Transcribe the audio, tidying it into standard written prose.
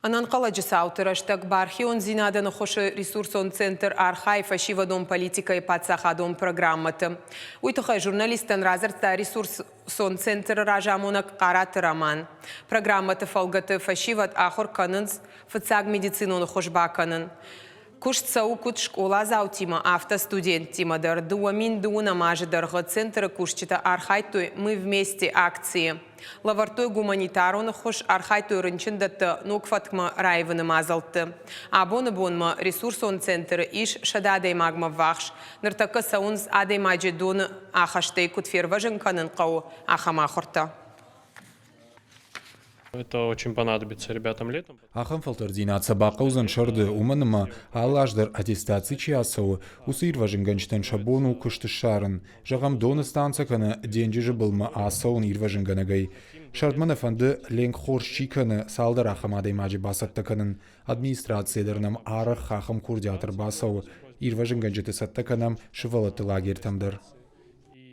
Анан қаладжысы аутыраштық бархион зинаданы хошы ресурсон центр архай фашивадон политика и пацахадон программаты. Уйтыхай журналистен разырта ресурсон центр ражамонак қараты роман. Программаты фалгаты фашивад ахор канынз фыцаг медициноны хошбаканын. Кушцау кут школа заутима автостудент тимадар дуамин дуна мажидарга центра кушчита архайтуй мы вместе акции. Лавартой гуманитарон хош архайтуй рынчындатты нукфатма райваны мазалты. Абоны бонма ресурсон центр иш шададай магма вахш. Ныртака саунз адай маджидон ахаштей кутферважен канын кау ахамахорта. Это очень понадобится ребятам летом. Ахам фалтардинация бақаузан шарды уманыма алаждар аттестации чиасау усир важинганчтен шабону куштышарын жағам доны станцаканы денжижі былма асауын ирважинганагай. Шардманы фанды ленг хоршчиканы салдар ахамадай маджи басаттаканын администрациядырнам арық хахам курдиатыр басау ирважинганчты саттаканам шывалаты лагертамдар.